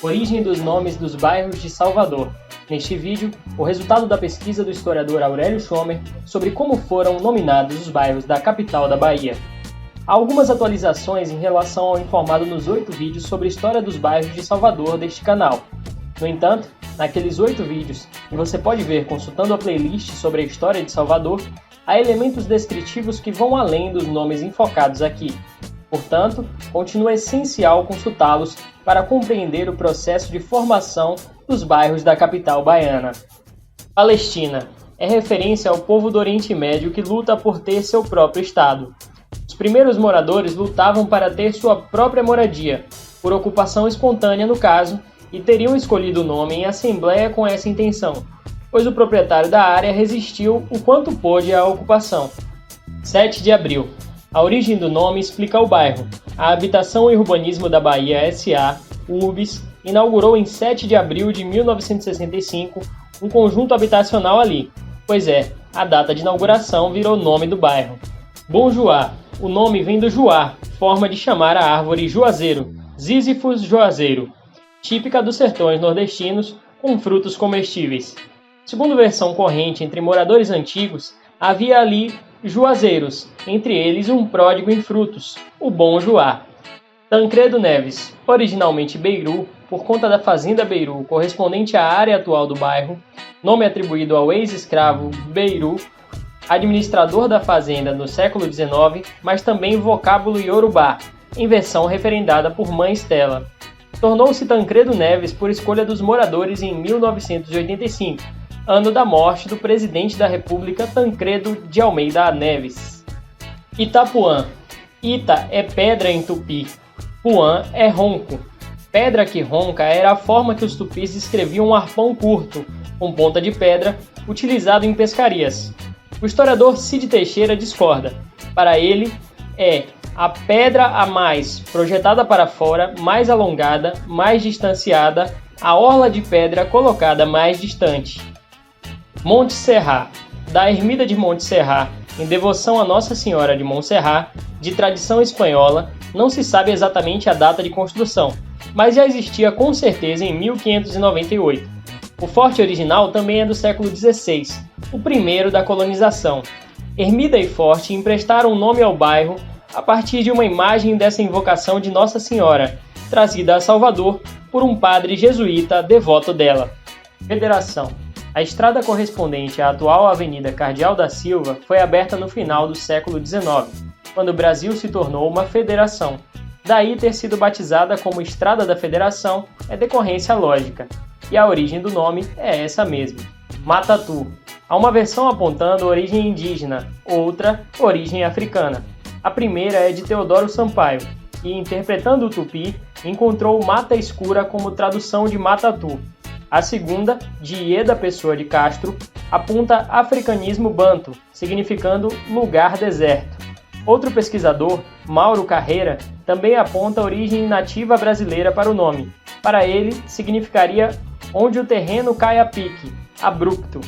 Origem dos nomes dos bairros de Salvador. Neste vídeo, o resultado da pesquisa do historiador Aurélio Schomer sobre como foram nominados os bairros da capital da Bahia. Há algumas atualizações em relação ao informado nos 8 vídeos sobre a história dos bairros de Salvador deste canal. No entanto, naqueles 8 vídeos, que você pode ver consultando a playlist sobre a história de Salvador, há elementos descritivos que vão além dos nomes enfocados aqui. Portanto, continua essencial consultá-los para compreender o processo de formação dos bairros da capital baiana. Palestina é referência ao povo do Oriente Médio que luta por ter seu próprio Estado. Os primeiros moradores lutavam para ter sua própria moradia, por ocupação espontânea no caso, e teriam escolhido o nome em assembleia com essa intenção, pois o proprietário da área resistiu o quanto pôde à ocupação. 7 de abril. A origem do nome explica o bairro. A Habitação e Urbanismo da Bahia S.A., URBS, inaugurou em 7 de abril de 1965 um conjunto habitacional ali. Pois é, a data de inauguração virou nome do bairro. Bom Juá. O nome vem do juá, forma de chamar a árvore juazeiro, Ziziphus juazeiro, típica dos sertões nordestinos, com frutos comestíveis. Segundo versão corrente entre moradores antigos, havia ali juazeiros, entre eles um pródigo em frutos, o Bom Juá. Tancredo Neves, originalmente Beiru, por conta da fazenda Beiru, correspondente à área atual do bairro, nome atribuído ao ex-escravo Beiru, administrador da fazenda no século XIX, mas também vocábulo iorubá, em versão referendada por Mãe Estela. Tornou-se Tancredo Neves por escolha dos moradores em 1985, ano da morte do presidente da República Tancredo de Almeida Neves. Itapuã. Ita é pedra em tupi, puã é ronco. Pedra que ronca era a forma que os tupis escreviam um arpão curto, com ponta de pedra, utilizado em pescarias. O historiador Cid Teixeira discorda. Para ele, é a pedra a mais projetada para fora, mais alongada, mais distanciada, a orla de pedra colocada mais distante. Monte Serrat. Da ermida de Monte Serrat, em devoção a Nossa Senhora de Montserrat, de tradição espanhola, não se sabe exatamente a data de construção, mas já existia com certeza em 1598. O forte original também é do século XVI, o primeiro da colonização. Ermida e forte emprestaram o nome ao bairro a partir de uma imagem dessa invocação de Nossa Senhora, trazida a Salvador por um padre jesuíta devoto dela. Federação. A estrada correspondente à atual Avenida Cardeal da Silva foi aberta no final do século XIX, quando o Brasil se tornou uma federação. Daí ter sido batizada como Estrada da Federação é decorrência lógica, e a origem do nome é essa mesma. Matatu. Há uma versão apontando origem indígena, outra, origem africana. A primeira é de Teodoro Sampaio, que, interpretando o tupi, encontrou Mata Escura como tradução de Matatu. A segunda, de Ieda Pessoa de Castro, aponta africanismo banto, significando lugar deserto. Outro pesquisador, Mauro Carreira, também aponta a origem nativa brasileira para o nome. Para ele, significaria onde o terreno cai a pique, abrupto.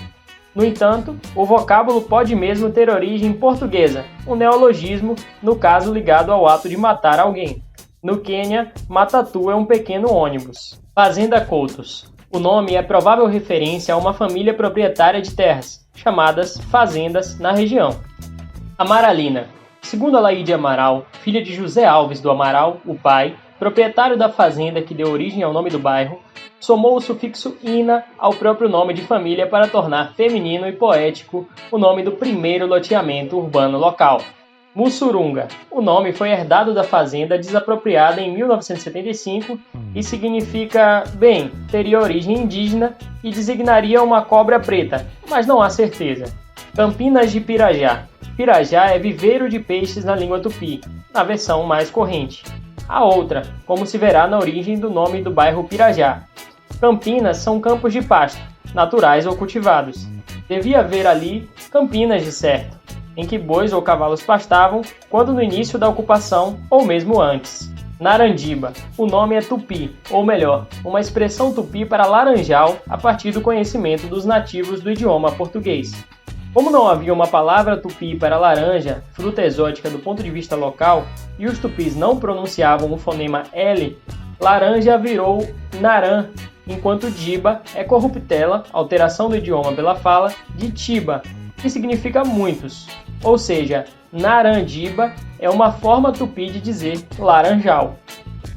No entanto, o vocábulo pode mesmo ter origem portuguesa, um neologismo, no caso ligado ao ato de matar alguém. No Quênia, Matatu é um pequeno ônibus. Fazenda Coutos. O nome é provável referência a uma família proprietária de terras, chamadas fazendas, na região. Amaralina. Segundo Alaide Amaral, filha de José Alves do Amaral, o pai, proprietário da fazenda que deu origem ao nome do bairro, somou o sufixo ina ao próprio nome de família para tornar feminino e poético o nome do primeiro loteamento urbano local. Mussurunga. O nome foi herdado da fazenda desapropriada em 1975 e significa, bem, teria origem indígena e designaria uma cobra preta, mas não há certeza. Campinas de Pirajá. Pirajá é viveiro de peixes na língua tupi, na versão mais corrente. A outra, como se verá na origem do nome do bairro Pirajá. Campinas são campos de pasto, naturais ou cultivados. Devia haver ali campinas de certo, em que bois ou cavalos pastavam quando no início da ocupação ou mesmo antes. Narandiba. O nome é tupi, ou melhor, uma expressão tupi para laranjal a partir do conhecimento dos nativos do idioma português. Como não havia uma palavra tupi para laranja, fruta exótica do ponto de vista local, e os tupis não pronunciavam o fonema L, laranja virou naran, enquanto diba é corruptela, alteração do idioma pela fala, de tiba, que significa muitos. Ou seja, narandiba é uma forma tupi de dizer laranjal.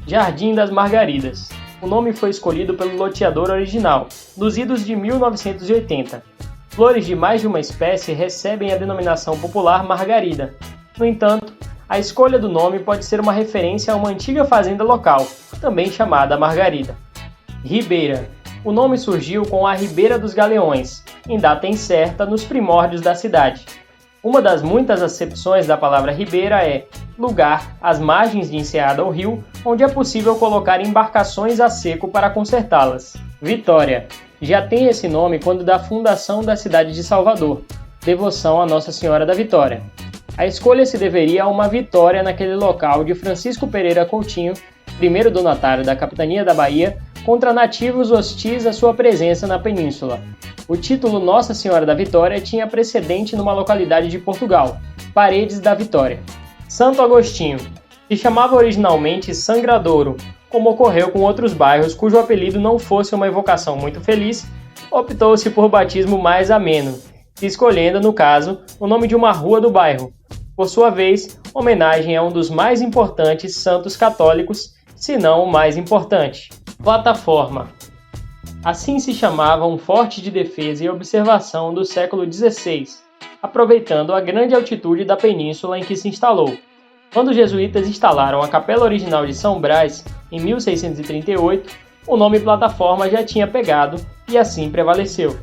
Jardim das Margaridas. O nome foi escolhido pelo loteador original, nos idos de 1980. Flores de mais de uma espécie recebem a denominação popular margarida. No entanto, a escolha do nome pode ser uma referência a uma antiga fazenda local, também chamada Margarida. Ribeira. O nome surgiu com a Ribeira dos Galeões, em data incerta nos primórdios da cidade. Uma das muitas acepções da palavra ribeira é lugar às margens de enseada ou rio, onde é possível colocar embarcações a seco para consertá-las. Vitória. Já tem esse nome quando da fundação da cidade de Salvador, devoção a Nossa Senhora da Vitória. A escolha se deveria a uma vitória naquele local de Francisco Pereira Coutinho, primeiro donatário da capitania da Bahia, contra nativos hostis à sua presença na península. O título Nossa Senhora da Vitória tinha precedente numa localidade de Portugal, Paredes da Vitória. Santo Agostinho, que chamava originalmente Sangradouro, como ocorreu com outros bairros cujo apelido não fosse uma evocação muito feliz, optou-se por batismo mais ameno, escolhendo, no caso, o nome de uma rua do bairro. Por sua vez, homenagem a um dos mais importantes santos católicos, se não o mais importante. Plataforma. Assim se chamava um forte de defesa e observação do século XVI, aproveitando a grande altitude da península em que se instalou. Quando os jesuítas instalaram a capela original de São Brás, em 1638, o nome plataforma já tinha pegado e assim prevaleceu.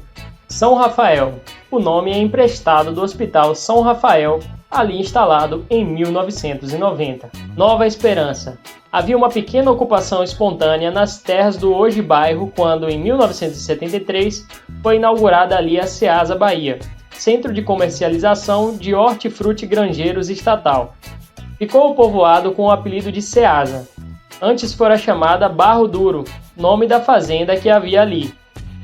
São Rafael. O nome é emprestado do Hospital São Rafael, ali instalado em 1990. Nova Esperança. Havia uma pequena ocupação espontânea nas terras do hoje bairro quando, em 1973, foi inaugurada ali a Ceasa Bahia, centro de comercialização de hortifruti granjeiros estatal. Ficou o povoado com o apelido de Ceasa. Antes fora chamada Barro Duro, nome da fazenda que havia ali.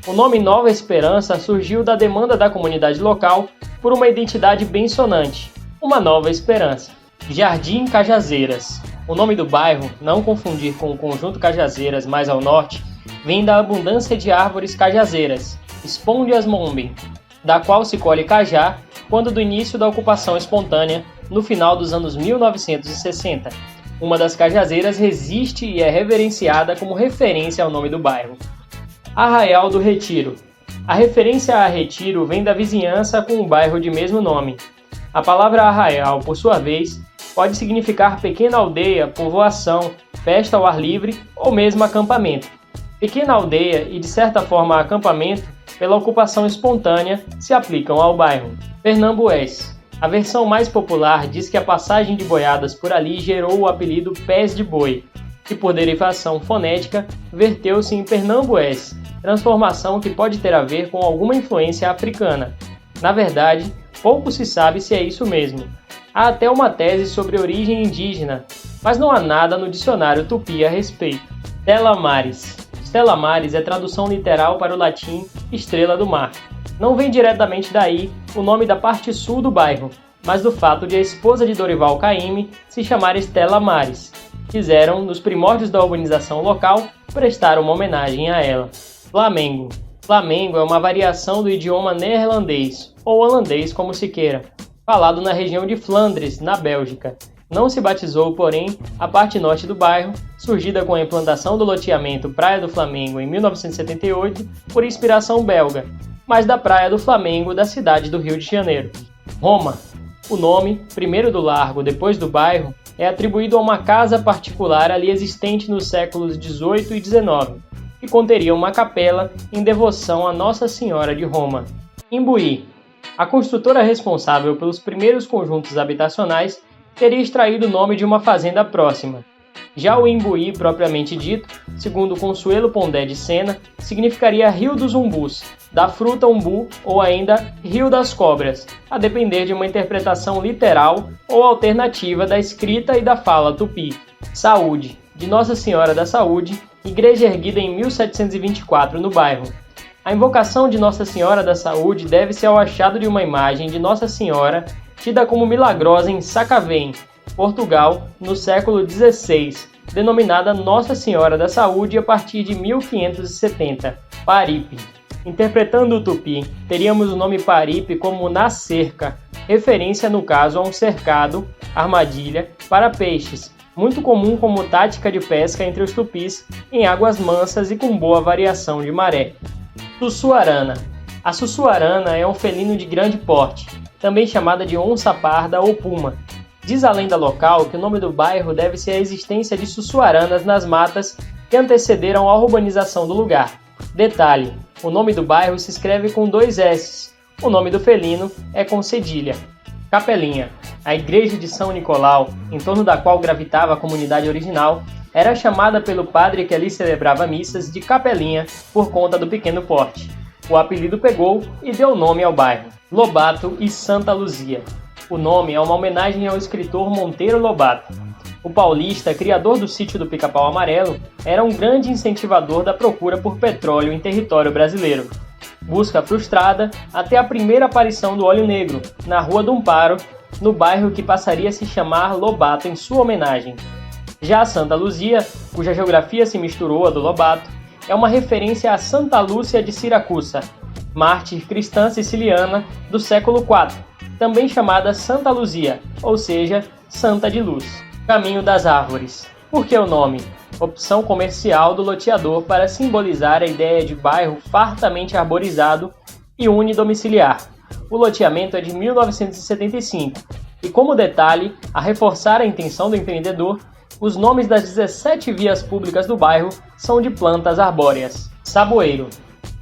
O nome Nova Esperança surgiu da demanda da comunidade local por uma identidade bem sonante, uma nova esperança. Jardim Cajazeiras. O nome do bairro, não confundir com o conjunto Cajazeiras mais ao norte, vem da abundância de árvores cajazeiras, Spondias mombin, da qual se colhe cajá quando do início da ocupação espontânea, no final dos anos 1960. Uma das cajazeiras resiste e é reverenciada como referência ao nome do bairro. Arraial do Retiro. A referência a Retiro vem da vizinhança com o bairro de mesmo nome. A palavra arraial, por sua vez, pode significar pequena aldeia, povoação, festa ao ar livre ou mesmo acampamento. Pequena aldeia e, de certa forma, acampamento, pela ocupação espontânea, se aplicam ao bairro. Pernambués. A versão mais popular diz que a passagem de boiadas por ali gerou o apelido Pés de Boi, que por derivação fonética verteu-se em Pernambués, transformação que pode ter a ver com alguma influência africana. Na verdade, pouco se sabe se é isso mesmo. Há até uma tese sobre origem indígena, mas não há nada no dicionário tupi a respeito. Stella Maris. Stella Maris é tradução literal para o latim estrela do mar. Não vem diretamente daí o nome da parte sul do bairro, mas do fato de a esposa de Dorival Caymmi se chamar Stella Maris. Quiseram, nos primórdios da urbanização local, prestar uma homenagem a ela. Flamengo. Flamengo é uma variação do idioma neerlandês, ou holandês como se queira, falado na região de Flandres, na Bélgica. Não se batizou, porém, a parte norte do bairro, surgida com a implantação do loteamento Praia do Flamengo em 1978, por inspiração belga, mas da Praia do Flamengo da cidade do Rio de Janeiro. Roma. O nome, primeiro do largo, depois do bairro, é atribuído a uma casa particular ali existente nos séculos XVIII e XIX, que conteria uma capela em devoção a Nossa Senhora de Roma. Imbuí. A construtora responsável pelos primeiros conjuntos habitacionais teria extraído o nome de uma fazenda próxima. Já o Imbuí propriamente dito, segundo Consuelo Pondé de Sena, significaria Rio dos Umbus, da fruta umbu ou ainda Rio das Cobras, a depender de uma interpretação literal ou alternativa da escrita e da fala tupi. Saúde, de Nossa Senhora da Saúde, igreja erguida em 1724 no bairro. A invocação de Nossa Senhora da Saúde deve-se ao achado de uma imagem de Nossa Senhora tida como milagrosa em Sacavém, Portugal, no século XVI, denominada Nossa Senhora da Saúde a partir de 1570, Paripe. Interpretando o tupi, teríamos o nome Paripe como na cerca, referência no caso a um cercado, armadilha, para peixes, muito comum como tática de pesca entre os tupis em águas mansas e com boa variação de maré. Sussuarana. A sussuarana é um felino de grande porte, também chamada de onça parda ou puma. Diz a lenda local que o nome do bairro deve-se à existência de sussuaranas nas matas que antecederam a urbanização do lugar. Detalhe, o nome do bairro se escreve com 2 S. O nome do felino é com cedilha. Capelinha. A igreja de São Nicolau, em torno da qual gravitava a comunidade original, era chamada pelo padre que ali celebrava missas de Capelinha por conta do pequeno porte. O apelido pegou e deu nome ao bairro. Lobato e Santa Luzia. O nome é uma homenagem ao escritor Monteiro Lobato. O paulista, criador do sítio do Pica-Pau Amarelo, era um grande incentivador da procura por petróleo em território brasileiro. Busca frustrada até a primeira aparição do óleo negro, na Rua do Amparo, no bairro que passaria a se chamar Lobato em sua homenagem. Já a Santa Luzia, cuja geografia se misturou à do Lobato, é uma referência a Santa Lúcia de Siracusa, mártir cristã siciliana do século IV, também chamada Santa Luzia, ou seja, Santa de Luz. Caminho das Árvores. Por que o nome? Opção comercial do loteador para simbolizar a ideia de bairro fartamente arborizado e unidomiciliar. O loteamento é de 1975 e, como detalhe, a reforçar a intenção do empreendedor, os nomes das 17 vias públicas do bairro são de plantas arbóreas. Saboeiro.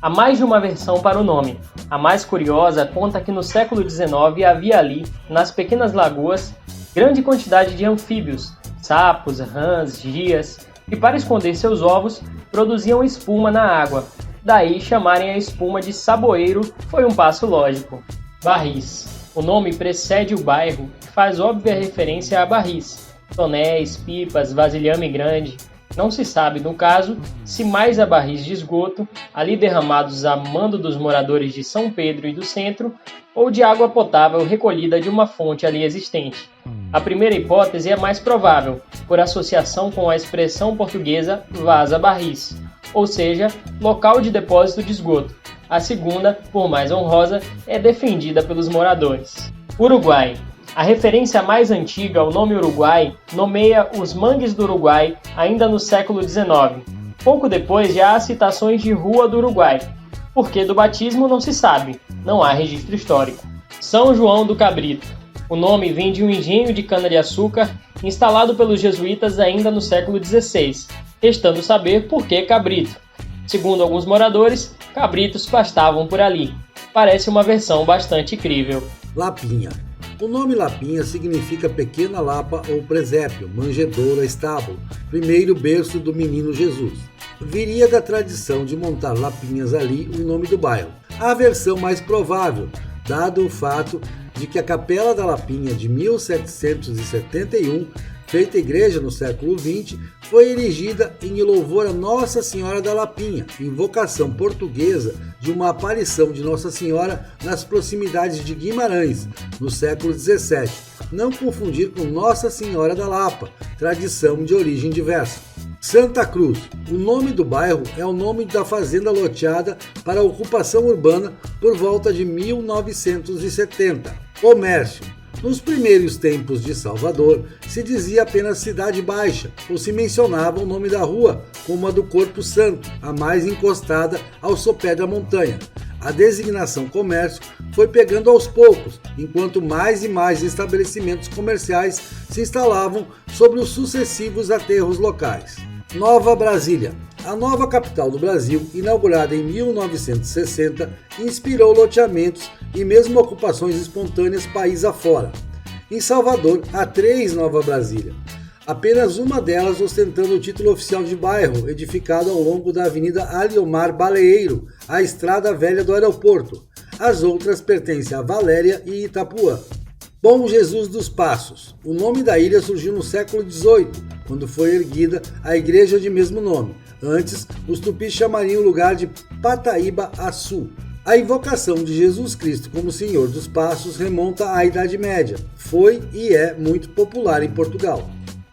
Há mais de uma versão para o nome. A mais curiosa conta que no século XIX havia ali, nas pequenas lagoas, grande quantidade de anfíbios, sapos, rãs, gias, que para esconder seus ovos produziam espuma na água. Daí chamarem a espuma de saboeiro foi um passo lógico. Barris. O nome precede o bairro e faz óbvia referência a barris, tonéis, pipas, vasilhame grande. Não se sabe, no caso, se mais a barris de esgoto, ali derramados a mando dos moradores de São Pedro e do Centro, ou de água potável recolhida de uma fonte ali existente. A primeira hipótese é mais provável, por associação com a expressão portuguesa vaza barris, ou seja, local de depósito de esgoto. A segunda, por mais honrosa, é defendida pelos moradores. Uruguai. A referência mais antiga ao nome Uruguai nomeia os mangues do Uruguai ainda no século XIX. Pouco depois já há citações de Rua do Uruguai. Porquê do batismo não se sabe, não há registro histórico. São João do Cabrito. O nome vem de um engenho de cana-de-açúcar instalado pelos jesuítas ainda no século XVI, restando saber por que cabrito. Segundo alguns moradores, cabritos pastavam por ali. Parece uma versão bastante crível. Lapinha. O nome Lapinha significa pequena lapa ou presépio, manjedoura, estábulo, primeiro berço do menino Jesus. Viria da tradição de montar lapinhas ali o nome do bairro. A versão mais provável, dado o fato de que a Capela da Lapinha de 1771, feita igreja no século XX, foi erigida em louvor a Nossa Senhora da Lapinha, invocação portuguesa de uma aparição de Nossa Senhora nas proximidades de Guimarães, no século XVII. Não confundir com Nossa Senhora da Lapa, tradição de origem diversa. Santa Cruz. O nome do bairro é o nome da fazenda loteada para a ocupação urbana por volta de 1970. Comércio. Nos primeiros tempos de Salvador, se dizia apenas Cidade Baixa, ou se mencionava o nome da rua como a do Corpo Santo, a mais encostada ao sopé da montanha. A designação comércio foi pegando aos poucos, enquanto mais e mais estabelecimentos comerciais se instalavam sobre os sucessivos aterros locais. Nova Brasília. A nova capital do Brasil, inaugurada em 1960, inspirou loteamentos e mesmo ocupações espontâneas país afora. Em Salvador, há 3 Nova Brasília, apenas uma delas ostentando o título oficial de bairro, edificado ao longo da Avenida Aliomar Baleeiro, a estrada velha do aeroporto. As outras pertencem a Valéria e Itapuã. Bom Jesus dos Passos. O nome da ilha surgiu no século XVIII, quando foi erguida a igreja de mesmo nome. Antes, os tupis chamariam o lugar de Pataíba-Açu. A invocação de Jesus Cristo como Senhor dos Passos remonta à Idade Média. Foi e é muito popular em Portugal.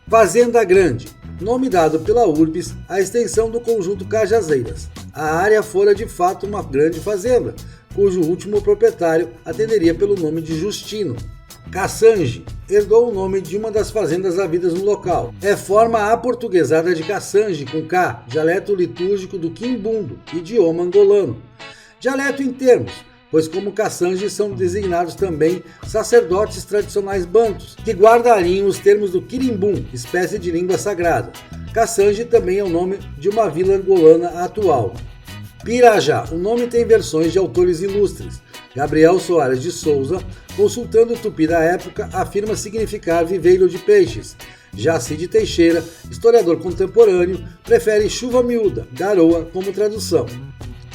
Fazenda Grande. nome dado pela Urbis à extensão do conjunto Cajazeiras. A área fora de fato uma grande fazenda, cujo último proprietário atenderia pelo nome de Justino. Caçange herdou o nome de uma das fazendas havidas no local. É forma aportuguesada de Caçange com K, dialeto litúrgico do quimbundo, idioma angolano. Dialeto em termos, pois como Caçange são designados também sacerdotes tradicionais bantus, que guardariam os termos do quirimbum, espécie de língua sagrada. Caçange também é o nome de uma vila angolana atual. Pirajá, o nome tem versões de autores ilustres. Gabriel Soares de Souza, consultando o tupi da época, afirma significar viveiro de peixes. Já Cid Teixeira, historiador contemporâneo, prefere chuva miúda, garoa, como tradução.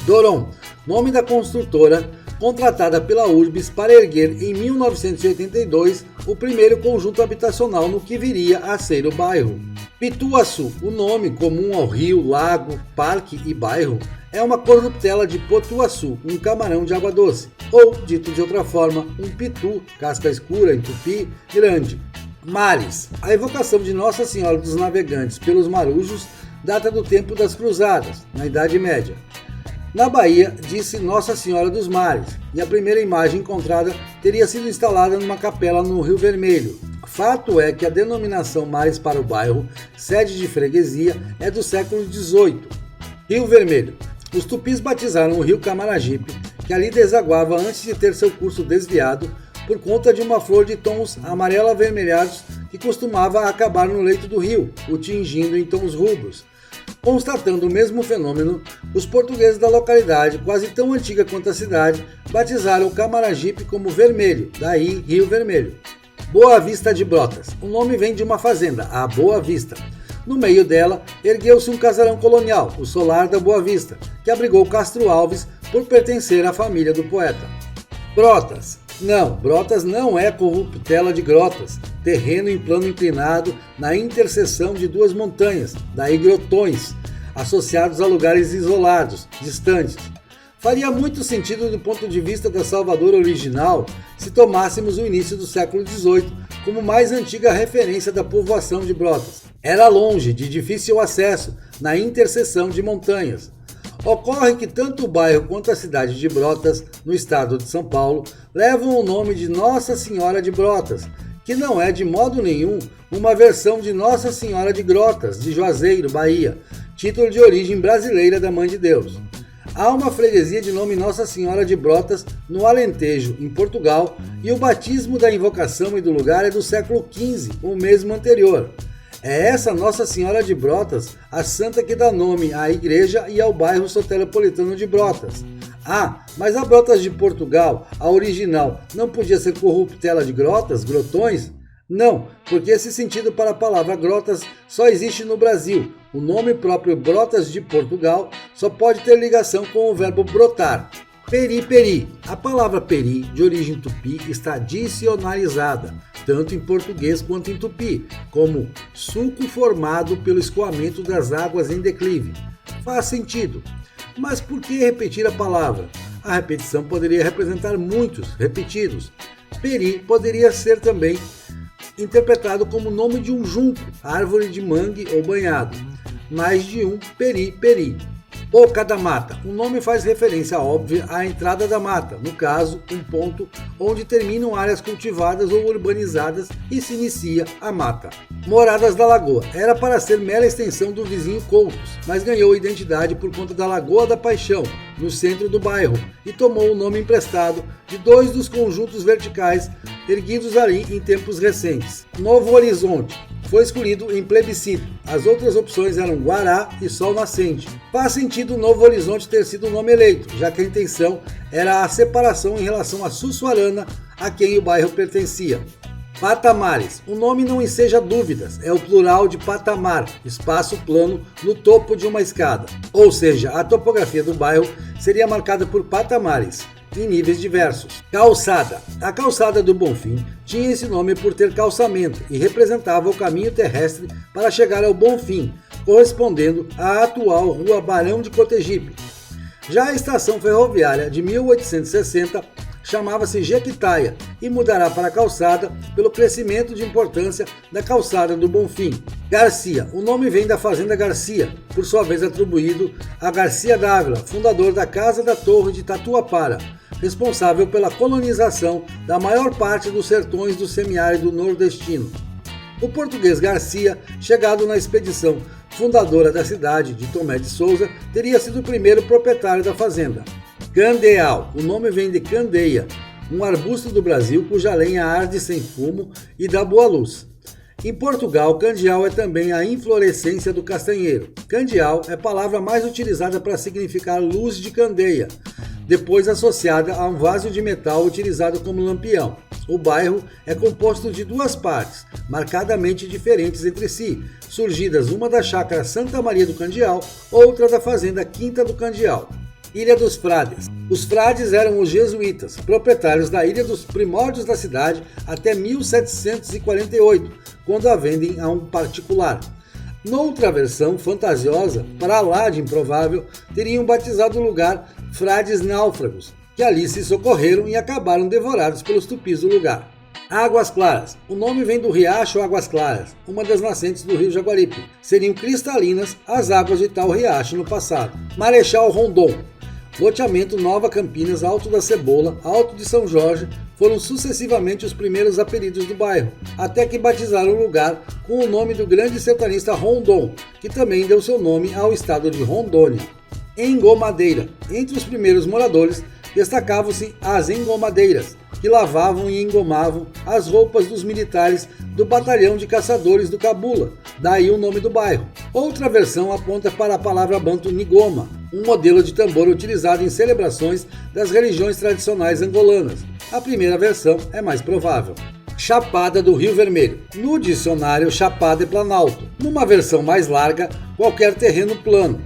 Doron, nome da construtora contratada pela Urbis para erguer em 1982 o primeiro conjunto habitacional no que viria a ser o bairro. Pituaçu, o nome comum ao rio, lago, parque e bairro, é uma corruptela de potuaçu, um camarão de água doce, ou, dito de outra forma, um pitu, casca escura em tupi, grande. Mares, a evocação de Nossa Senhora dos Navegantes pelos marujos data do tempo das cruzadas, na Idade Média. Na Bahia, disse Nossa Senhora dos Mares, e a primeira imagem encontrada teria sido instalada numa capela no Rio Vermelho. Fato é que a denominação Mares para o bairro, sede de freguesia, é do século XVIII. Rio Vermelho. Os tupis batizaram o rio Camaragipe, que ali desaguava antes de ter seu curso desviado, por conta de uma flor de tons amarelo-avermelhados que costumava acabar no leito do rio, o tingindo em tons rubros. Constatando o mesmo fenômeno, os portugueses da localidade, quase tão antiga quanto a cidade, batizaram o Camaragipe como Vermelho, daí Rio Vermelho. Boa Vista de Brotas. O nome vem de uma fazenda, a Boa Vista. No meio dela, ergueu-se um casarão colonial, o Solar da Boa Vista, que abrigou Castro Alves por pertencer à família do poeta. Brotas. Não, Brotas não é corruptela de grotas, terreno em plano inclinado na interseção de duas montanhas, daí grotões, associados a lugares isolados, distantes. Faria muito sentido do ponto de vista da Salvador original se tomássemos o início do século XVIII como mais antiga referência da povoação de Brotas. Era longe, de difícil acesso, na interseção de montanhas. Ocorre que tanto o bairro quanto a cidade de Brotas, no estado de São Paulo, levam o nome de Nossa Senhora de Brotas, que não é de modo nenhum uma versão de Nossa Senhora de Grotas, de Juazeiro, Bahia, título de origem brasileira da Mãe de Deus. Há uma freguesia de nome Nossa Senhora de Brotas no Alentejo, em Portugal, e o batismo da invocação e do lugar é do século XV, o mesmo anterior. É essa Nossa Senhora de Brotas a santa que dá nome à igreja e ao bairro soteropolitano de Brotas. Ah, mas a Brotas de Portugal, a original, não podia ser corruptela de grotas, grotões? Não, porque esse sentido para a palavra grotas só existe no Brasil. O nome próprio Brotas de Portugal só pode ter ligação com o verbo brotar. Peri-peri. A palavra peri, de origem tupi, está dicionarizada, tanto em português quanto em tupi, como sulco formado pelo escoamento das águas em declive. Faz sentido. Mas por que repetir a palavra? A repetição poderia representar muitos repetidos. Peri poderia ser também interpretado como nome de um junco, árvore de mangue ou banhado. Mais de um peri-peri. Boca da Mata. O nome faz referência óbvia à entrada da mata, no caso, um ponto onde terminam áreas cultivadas ou urbanizadas e se inicia a mata. Moradas da Lagoa. Era para ser mera extensão do vizinho Coutos, mas ganhou identidade por conta da Lagoa da Paixão, no centro do bairro, e tomou o nome emprestado de dois dos conjuntos verticais erguidos ali em tempos recentes. Novo Horizonte. Foi escolhido em plebiscito. As outras opções eram Guará e Sol Nascente. Faz sentido Novo Horizonte ter sido o nome eleito, já que a intenção era a separação em relação a Sussuarana, a quem o bairro pertencia. Patamares. O nome não enseja dúvidas, é o plural de patamar, espaço plano no topo de uma escada. Ou seja, a topografia do bairro seria marcada por patamares, em níveis diversos. Calçada. A calçada do Bonfim tinha esse nome por ter calçamento e representava o caminho terrestre para chegar ao Bonfim, correspondendo à atual Rua Barão de Cotegipe. Já a estação ferroviária de 1860 chamava-se Jequitaia e mudará para calçada pelo crescimento de importância da calçada do Bonfim. Garcia, o nome vem da fazenda Garcia, por sua vez atribuído a Garcia Dávila, fundador da Casa da Torre de Tatuapara, responsável pela colonização da maior parte dos sertões do semiárido nordestino. O português Garcia, chegado na expedição fundadora da cidade de Tomé de Souza, teria sido o primeiro proprietário da fazenda. Candeal, o nome vem de candeia, um arbusto do Brasil cuja lenha arde sem fumo e dá boa luz. Em Portugal, candeal é também a inflorescência do castanheiro. Candeal é a palavra mais utilizada para significar luz de candeia, depois associada a um vaso de metal utilizado como lampião. O bairro é composto de duas partes, marcadamente diferentes entre si, surgidas uma da chácara Santa Maria do Candeal, outra da fazenda Quinta do Candeal. Ilha dos Frades. Os frades eram os jesuítas, proprietários da ilha dos primórdios da cidade até 1748, quando a vendem a um particular. Noutra versão fantasiosa, para lá de improvável, teriam batizado o lugar Frades Náufragos, que ali se socorreram e acabaram devorados pelos tupis do lugar. Águas Claras. O nome vem do riacho Águas Claras, uma das nascentes do rio Jaguaripe. Seriam cristalinas as águas de tal riacho no passado. Marechal Rondon. Loteamento Nova Campinas, Alto da Cebola, Alto de São Jorge foram sucessivamente os primeiros apelidos do bairro, até que batizaram o lugar com o nome do grande sertanista Rondon, que também deu seu nome ao estado de Rondônia. Engomadeira. Entre os primeiros moradores destacavam-se as engomadeiras, que lavavam e engomavam as roupas dos militares do batalhão de caçadores do Cabula, daí o nome do bairro. Outra versão aponta para a palavra banto nigoma, um modelo de tambor utilizado em celebrações das religiões tradicionais angolanas. A primeira versão é mais provável. Chapada do Rio Vermelho. No dicionário, chapada é planalto. Numa versão mais larga, qualquer terreno plano.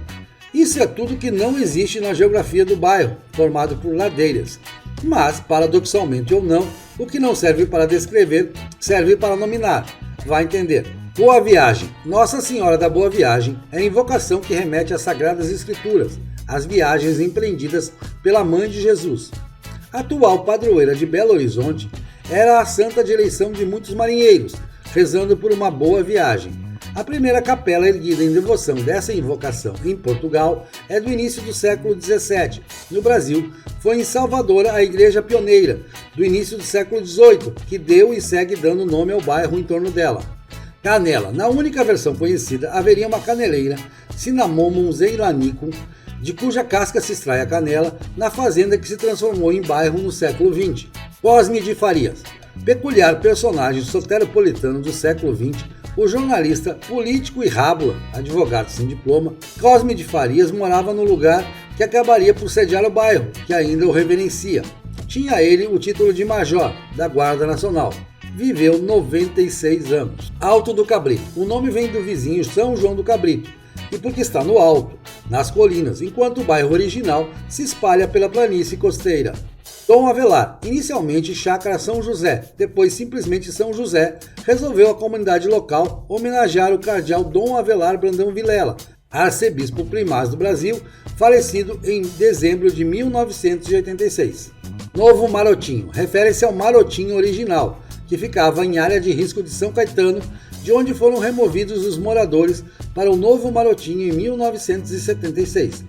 Isso é tudo que não existe na geografia do bairro, formado por ladeiras. Mas, paradoxalmente ou não, o que não serve para descrever, serve para nominar. Vai entender. Boa Viagem. Nossa Senhora da Boa Viagem é a invocação que remete às Sagradas Escrituras, as viagens empreendidas pela Mãe de Jesus. A atual padroeira de Belo Horizonte era a santa de eleição de muitos marinheiros, rezando por uma boa viagem. A primeira capela erguida em devoção dessa invocação em Portugal é do início do século XVII. No Brasil, foi em Salvador a igreja pioneira, do início do século XVIII, que deu e segue dando nome ao bairro em torno dela. Canela. Na única versão conhecida, haveria uma caneleira, Cinnamomum zeilanicum, de cuja casca se extrai a canela, na fazenda que se transformou em bairro no século XX. Cosme de Farias. Peculiar personagem soteropolitano do século XX, o jornalista, político e rábula, advogado sem diploma, Cosme de Farias morava no lugar que acabaria por sediar o bairro, que ainda o reverencia. Tinha ele o título de major da Guarda Nacional. Viveu 96 anos. Alto do Cabrito. O nome vem do vizinho São João do Cabrito, e porque está no alto, nas colinas, enquanto o bairro original se espalha pela planície costeira. Dom Avelar, inicialmente Chácara São José, depois simplesmente São José, resolveu a comunidade local homenagear o cardeal Dom Avelar Brandão Vilela, arcebispo primaz do Brasil, falecido em dezembro de 1986. Novo Marotinho, refere-se ao Marotinho original, que ficava em área de risco de São Caetano, de onde foram removidos os moradores para o Novo Marotinho em 1976.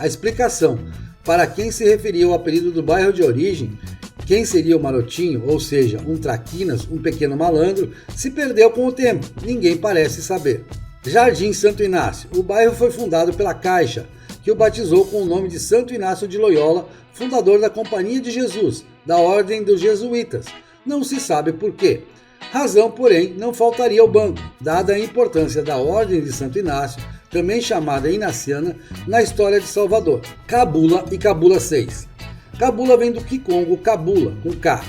A explicação para quem se referia ao apelido do bairro de origem, quem seria o Marotinho, ou seja, um traquinas, um pequeno malandro, se perdeu com o tempo, ninguém parece saber. Jardim Santo Inácio. O bairro foi fundado pela Caixa, que o batizou com o nome de Santo Inácio de Loyola, fundador da Companhia de Jesus, da Ordem dos Jesuítas. Não se sabe por quê. Razão, porém, não faltaria ao banco, dada a importância da Ordem de Santo Inácio, também chamada Inaciana, na história de Salvador. Cabula e Cabula 6. Cabula vem do Kikongo Cabula, com K.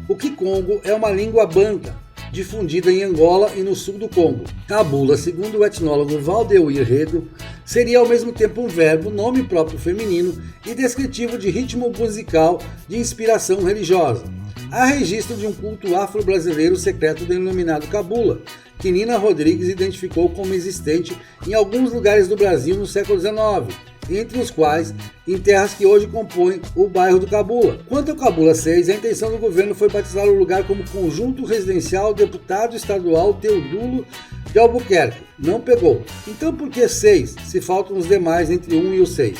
O Kikongo é uma língua banta, difundida em Angola e no sul do Congo. Cabula, segundo o etnólogo Valdeuir Rego, seria ao mesmo tempo um verbo, nome próprio feminino e descritivo de ritmo musical de inspiração religiosa. Há registro de um culto afro-brasileiro secreto denominado Cabula, que Nina Rodrigues identificou como existente em alguns lugares do Brasil no século XIX, entre os quais em terras que hoje compõem o bairro do Cabula. Quanto ao Cabula 6, a intenção do governo foi batizar o lugar como Conjunto Residencial Deputado Estadual Teodulo de Albuquerque. Não pegou. Então por que 6, se faltam os demais entre 1 e o 6?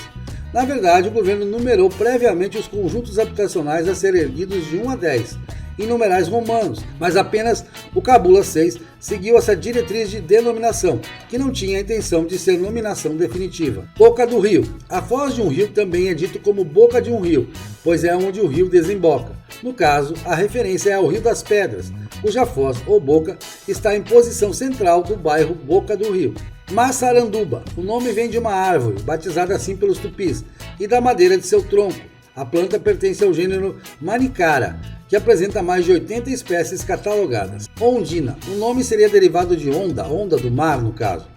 Na verdade, o governo numerou previamente os conjuntos habitacionais a serem erguidos de 1 a 10, em numerais romanos, mas apenas o Cabula 6 seguiu essa diretriz de denominação, que não tinha a intenção de ser nominação definitiva. Boca do Rio. A foz de um rio também é dito como boca de um rio, pois é onde o rio desemboca. No caso, a referência é ao Rio das Pedras, cuja foz ou boca está em posição central do bairro Boca do Rio. Massaranduba. O nome vem de uma árvore, batizada assim pelos tupis, e da madeira de seu tronco. A planta pertence ao gênero Manicara, que apresenta mais de 80 espécies catalogadas. Ondina. O nome seria derivado de onda, onda do mar no caso.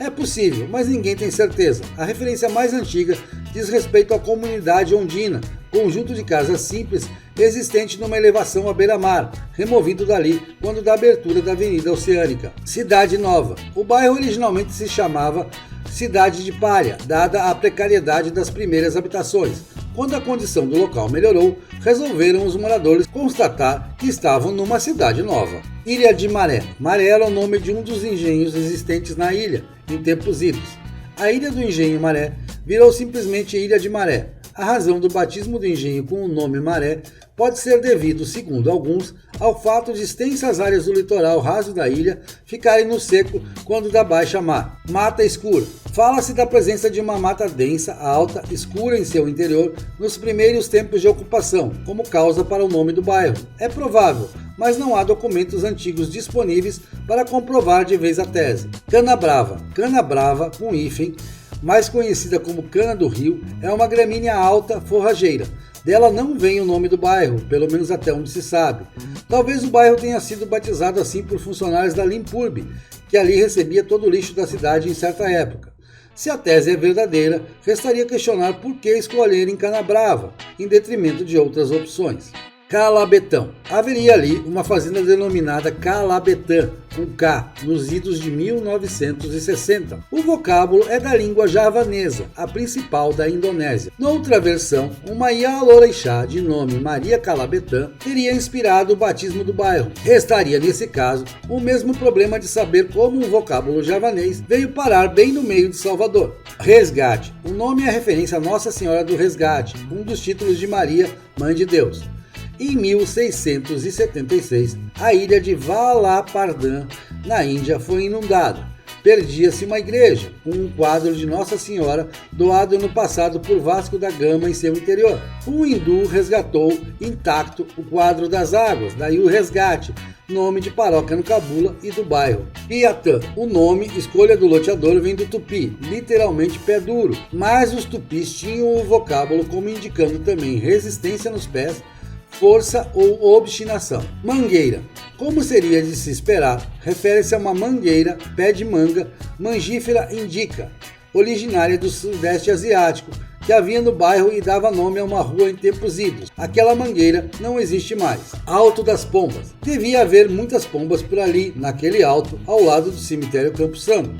É possível, mas ninguém tem certeza. A referência mais antiga diz respeito à comunidade ondina, conjunto de casas simples existente numa elevação à beira-mar, removido dali quando da abertura da Avenida Oceânica. Cidade Nova. O bairro originalmente se chamava Cidade de Pária, dada a precariedade das primeiras habitações. Quando a condição do local melhorou, resolveram os moradores constatar que estavam numa cidade nova. Ilha de Maré. Maré era o nome de um dos engenhos existentes na ilha, em tempos idos. A ilha do engenho Maré virou simplesmente Ilha de Maré. A razão do batismo do engenho com o nome Maré pode ser devido, segundo alguns, ao fato de extensas áreas do litoral raso da ilha ficarem no seco quando da baixa mar. Mata escura. Fala-se da presença de uma mata densa, alta, escura em seu interior nos primeiros tempos de ocupação, como causa para o nome do bairro. É provável, mas não há documentos antigos disponíveis para comprovar de vez a tese. Cana Brava. Cana Brava, com hífen, mais conhecida como cana do rio, é uma gramínea alta forrageira. Dela não vem o nome do bairro, pelo menos até onde se sabe. Talvez o bairro tenha sido batizado assim por funcionários da Limpurbe, que ali recebia todo o lixo da cidade em certa época. Se a tese é verdadeira, restaria questionar por que escolherem Canabrava, em detrimento de outras opções. Calabetão. Haveria ali uma fazenda denominada Calabetã, com K, nos idos de 1960. O vocábulo é da língua javanesa, a principal da Indonésia. Noutra versão, uma Ialorixá de nome Maria Calabetã teria inspirado o batismo do bairro. Restaria, nesse caso, o mesmo problema de saber como um vocábulo javanês veio parar bem no meio de Salvador. Resgate. O nome é referência a Nossa Senhora do Resgate, um dos títulos de Maria, Mãe de Deus. Em 1676, a ilha de Valapardhan, na Índia, foi inundada. Perdia-se uma igreja, com um quadro de Nossa Senhora doado no passado por Vasco da Gama em seu interior. Um hindu resgatou intacto o quadro das águas, daí o resgate, nome de paróquia no Cabula e do bairro. Piatã. O nome, escolha do loteador, vem do tupi, literalmente pé duro, mas os tupis tinham o vocábulo como indicando também resistência nos pés, força ou obstinação. Mangueira. Como seria de se esperar, refere-se a uma mangueira, pé de manga, mangífera indica, originária do sudeste asiático, que havia no bairro e dava nome a uma rua em tempos idos. Aquela mangueira não existe mais. Alto das Pombas. Devia haver muitas pombas por ali, naquele alto, ao lado do cemitério Campo Santo.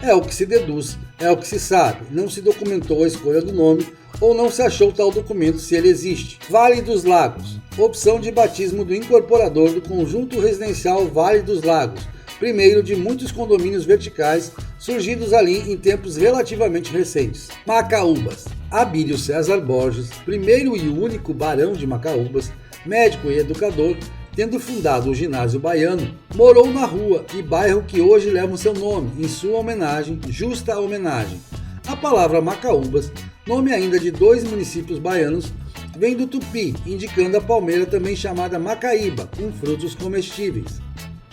É o que se deduz, é o que se sabe. Não se documentou a escolha do nome, ou não se achou tal documento se ele existe. Vale dos Lagos. Opção de batismo do incorporador do conjunto residencial Vale dos Lagos, primeiro de muitos condomínios verticais surgidos ali em tempos relativamente recentes. Macaúbas. Abílio César Borges, primeiro e único barão de Macaúbas, médico e educador, tendo fundado o Ginásio Baiano, morou na rua e bairro que hoje leva seu nome, em sua homenagem, justa homenagem. A palavra Macaúbas, nome ainda de 2 municípios baianos, vem do tupi, indicando a palmeira também chamada macaíba, com frutos comestíveis.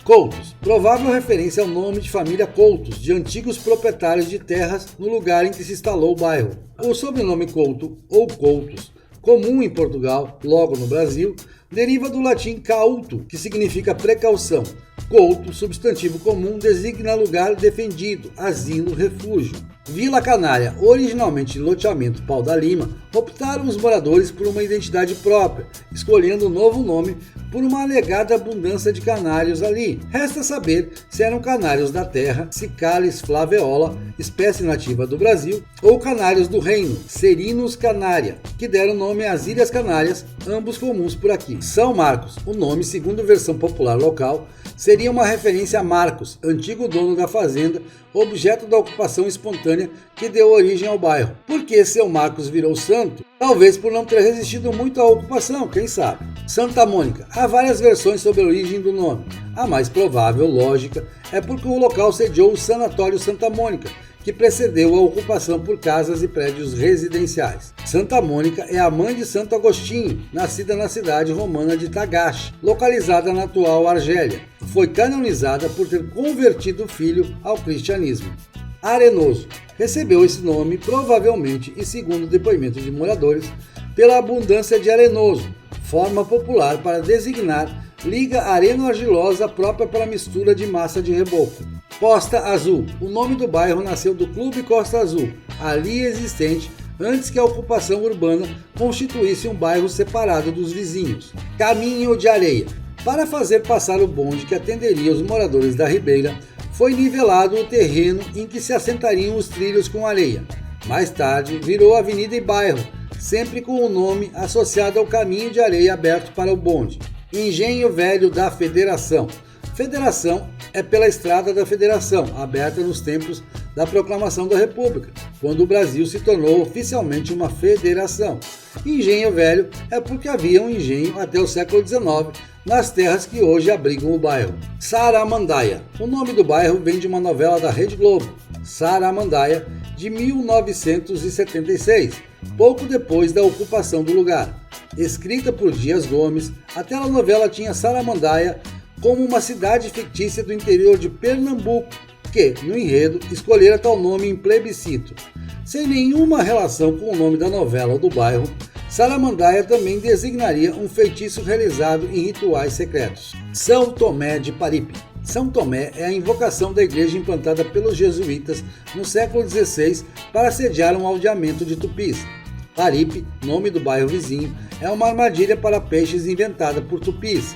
Coutos. Provável referência ao nome de família Coutos, de antigos proprietários de terras no lugar em que se instalou o bairro. O sobrenome Couto, ou Coutos, comum em Portugal, logo no Brasil, deriva do latim cauto, que significa precaução. Couto, substantivo comum, designa lugar defendido, asilo, refúgio. Vila Canária, originalmente loteamento Pau da Lima, optaram os moradores por uma identidade própria, escolhendo um novo nome por uma alegada abundância de canários ali. Resta saber se eram canários da terra, Cicalis flaveola, espécie nativa do Brasil, ou canários do reino, Serinus canaria, que deram nome às Ilhas Canárias, ambos comuns por aqui. São Marcos, o nome, segundo a versão popular local, seria uma referência a Marcos, antigo dono da fazenda, objeto da ocupação espontânea que deu origem ao bairro. Por que seu Marcos virou santo? Talvez por não ter resistido muito à ocupação, quem sabe. Santa Mônica. Há várias versões sobre a origem do nome. A mais provável, lógica, é porque o local sediou o Sanatório Santa Mônica, que precedeu a ocupação por casas e prédios residenciais. Santa Mônica é a mãe de Santo Agostinho, nascida na cidade romana de Tagaste, localizada na atual Argélia. Foi canonizada por ter convertido o filho ao cristianismo. Arenoso. Recebeu esse nome, provavelmente, e segundo depoimento de moradores, pela abundância de arenoso, forma popular para designar liga areno-argilosa própria para mistura de massa de reboco. Costa Azul. O nome do bairro nasceu do Clube Costa Azul, ali existente antes que a ocupação urbana constituísse um bairro separado dos vizinhos. Caminho de Areia. Para fazer passar o bonde que atenderia os moradores da Ribeira, foi nivelado o terreno em que se assentariam os trilhos com areia. Mais tarde, virou avenida e bairro, sempre com o nome associado ao caminho de areia aberto para o bonde. Engenho Velho da Federação. Federação é pela Estrada da Federação, aberta nos tempos da Proclamação da República, quando o Brasil se tornou oficialmente uma federação. Engenho Velho é porque havia um engenho até o século XIX nas terras que hoje abrigam o bairro. Saramandaia. O nome do bairro vem de uma novela da Rede Globo, Saramandaia, de 1976, pouco depois da ocupação do lugar. Escrita por Dias Gomes, a telenovela tinha Saramandaia como uma cidade fictícia do interior de Pernambuco, que, no enredo, escolhera tal nome em plebiscito. Sem nenhuma relação com o nome da novela ou do bairro, Saramandaia também designaria um feitiço realizado em rituais secretos. São Tomé de Paripe. São Tomé é a invocação da igreja implantada pelos jesuítas no século XVI para sediar um aldeamento de tupis. Paripe, nome do bairro vizinho, é uma armadilha para peixes inventada por tupis.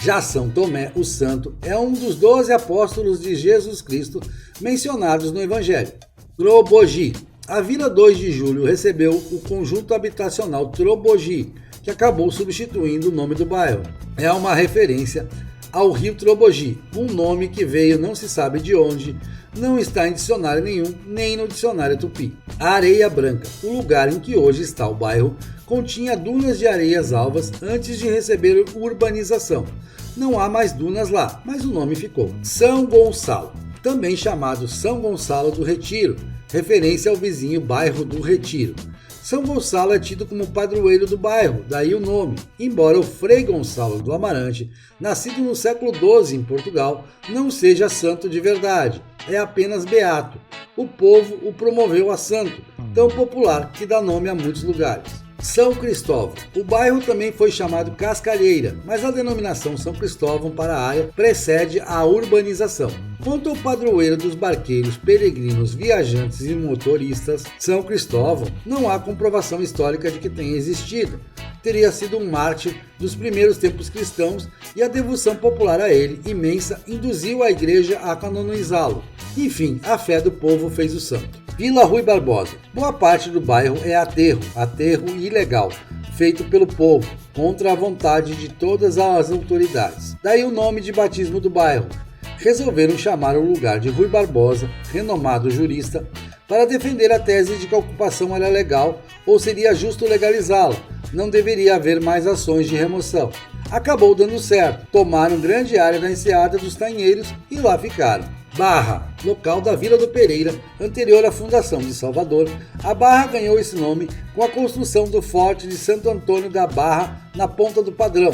Já São Tomé, o Santo, é um dos 12 apóstolos de Jesus Cristo mencionados no Evangelho. Trobogi. A Vila 2 de Julho recebeu o conjunto habitacional Trobogi, que acabou substituindo o nome do bairro. É uma referência ao rio Trobogi, um nome que veio não se sabe de onde, não está em dicionário nenhum, nem no dicionário tupi. Areia Branca. O lugar em que hoje está o bairro continha dunas de areias alvas antes de receber urbanização. Não há mais dunas lá, mas o nome ficou. São Gonçalo, também chamado São Gonçalo do Retiro, referência ao vizinho bairro do Retiro. São Gonçalo é tido como padroeiro do bairro, daí o nome, embora o Frei Gonçalo do Amarante, nascido no século XII em Portugal, não seja santo de verdade, é apenas beato. O povo o promoveu a santo, tão popular que dá nome a muitos lugares. São Cristóvão. O bairro também foi chamado Cascalheira, mas a denominação São Cristóvão para a área precede a urbanização. Quanto ao padroeiro dos barqueiros, peregrinos, viajantes e motoristas, São Cristóvão, não há comprovação histórica de que tenha existido. Teria sido um mártir dos primeiros tempos cristãos e a devoção popular a ele, imensa, induziu a igreja a canonizá-lo. Enfim, a fé do povo fez o santo. Vila Rui Barbosa. Boa parte do bairro é aterro ilegal, feito pelo povo, contra a vontade de todas as autoridades. Daí o nome de batismo do bairro. Resolveram chamar o lugar de Rui Barbosa, renomado jurista, para defender a tese de que a ocupação era legal ou seria justo legalizá-la. Não deveria haver mais ações de remoção. Acabou dando certo. Tomaram grande área da enseada dos Tanheiros e lá ficaram. Barra, local da Vila do Pereira, anterior à fundação de Salvador. A Barra ganhou esse nome com a construção do Forte de Santo Antônio da Barra na Ponta do Padrão,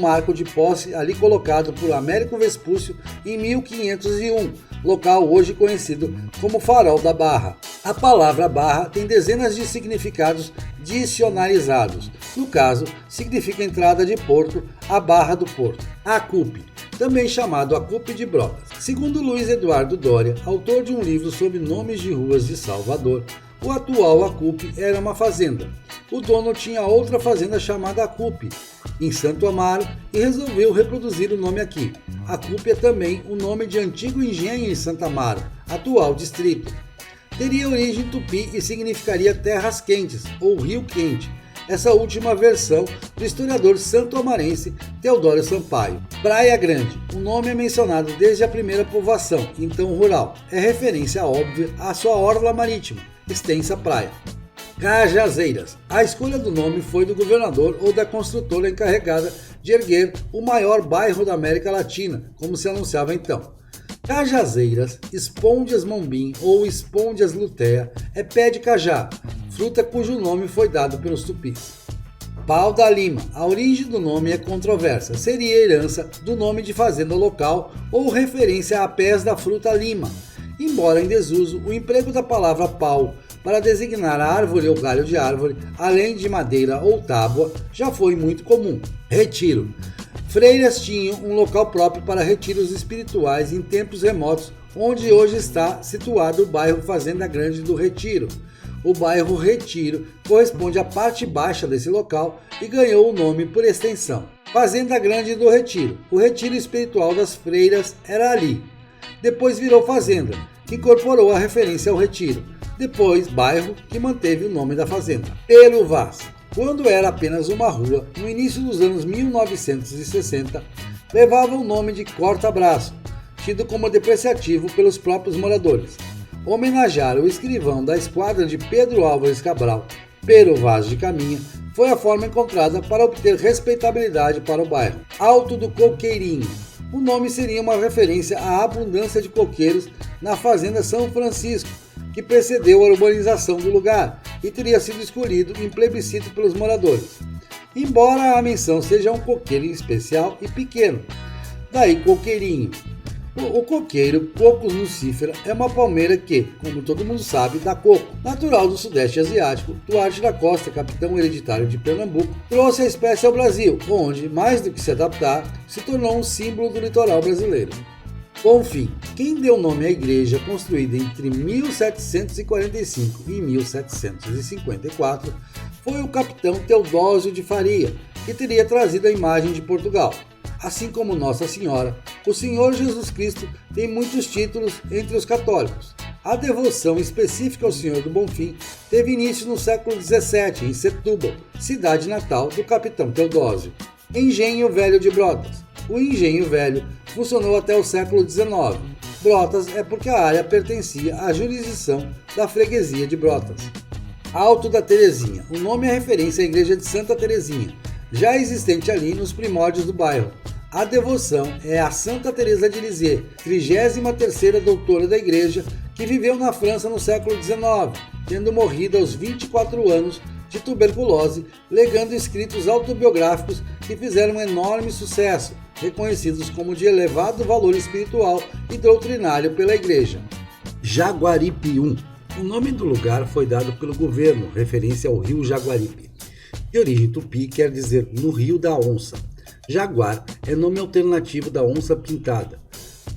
marco de posse ali colocado por Américo Vespúcio em 1501, local hoje conhecido como Farol da Barra. A palavra Barra tem dezenas de significados dicionarizados. No caso, significa entrada de porto, a Barra do Porto. Acupe. também chamado Acupe de Brotas. Segundo Luiz Eduardo Doria, autor de um livro sobre nomes de ruas de Salvador, o atual Acupe era uma fazenda. O dono tinha outra fazenda chamada Acupe, em Santo Amaro, e resolveu reproduzir o nome aqui. Acupe é também o nome de antigo engenho em Santa Amaro, atual distrito. Teria origem tupi e significaria terras quentes ou rio quente. Essa última versão do historiador santo-amarense Teodoro Sampaio. Praia Grande. O nome é mencionado desde a primeira povoação, então rural. É referência óbvia à sua orla marítima, extensa praia. Cajazeiras. A escolha do nome foi do governador ou da construtora encarregada de erguer o maior bairro da América Latina, como se anunciava então. Cajazeiras, Espondias mombim ou Espondias lutea é pé de cajá, fruta cujo nome foi dado pelos tupis. Pau da Lima. A origem do nome é controversa. Seria herança do nome de fazenda local ou referência a pés da fruta lima. Embora em desuso, o emprego da palavra pau para designar a árvore ou galho de árvore, além de madeira ou tábua, já foi muito comum. Retiro. Freiras tinham um local próprio para retiros espirituais em tempos remotos, onde hoje está situado o bairro Fazenda Grande do Retiro. O bairro Retiro corresponde à parte baixa desse local e ganhou o nome por extensão. Fazenda Grande do Retiro. O retiro espiritual das freiras era ali. Depois virou fazenda, que incorporou a referência ao retiro. Depois, bairro, que manteve o nome da fazenda. Pero Vaz. Quando era apenas uma rua, no início dos anos 1960, levava o nome de Corta-Braço, tido como depreciativo pelos próprios moradores. Homenagear o escrivão da esquadra de Pedro Álvares Cabral, Pero Vaz de Caminha, foi a forma encontrada para obter respeitabilidade para o bairro. Alto do Coqueirinho. O nome seria uma referência à abundância de coqueiros na fazenda São Francisco, que precedeu a urbanização do lugar e teria sido escolhido em plebiscito pelos moradores. Embora a menção seja um coqueiro em especial e pequeno, daí coqueirinho. O coqueiro, Cocos nucifera, é uma palmeira que, como todo mundo sabe, dá coco. Natural do Sudeste Asiático, Duarte da Costa, capitão hereditário de Pernambuco, trouxe a espécie ao Brasil, onde, mais do que se adaptar, se tornou um símbolo do litoral brasileiro. Bonfim. Quem deu nome à igreja, construída entre 1745 e 1754, foi o capitão Teodósio de Faria, que teria trazido a imagem de Portugal. Assim como Nossa Senhora, o Senhor Jesus Cristo tem muitos títulos entre os católicos. A devoção específica ao Senhor do Bonfim teve início no século XVII, em Setúbal, cidade natal do capitão Teodósio. Engenho Velho de Brotas. O Engenho Velho funcionou até o século XIX. Brotas é porque a área pertencia à jurisdição da freguesia de Brotas. Alto da Terezinha. O nome é referência à igreja de Santa Terezinha, já existente ali nos primórdios do bairro. A devoção é a Santa Teresa de Lisieux, 33ª doutora da igreja, que viveu na França no século XIX, tendo morrido aos 24 anos de tuberculose, legando escritos autobiográficos que fizeram um enorme sucesso, reconhecidos como de elevado valor espiritual e doutrinário pela igreja. Jaguaripium. O nome do lugar foi dado pelo governo, referência ao rio Jaguaripe. De origem tupi, quer dizer no rio da onça. Jaguar é nome alternativo da onça pintada.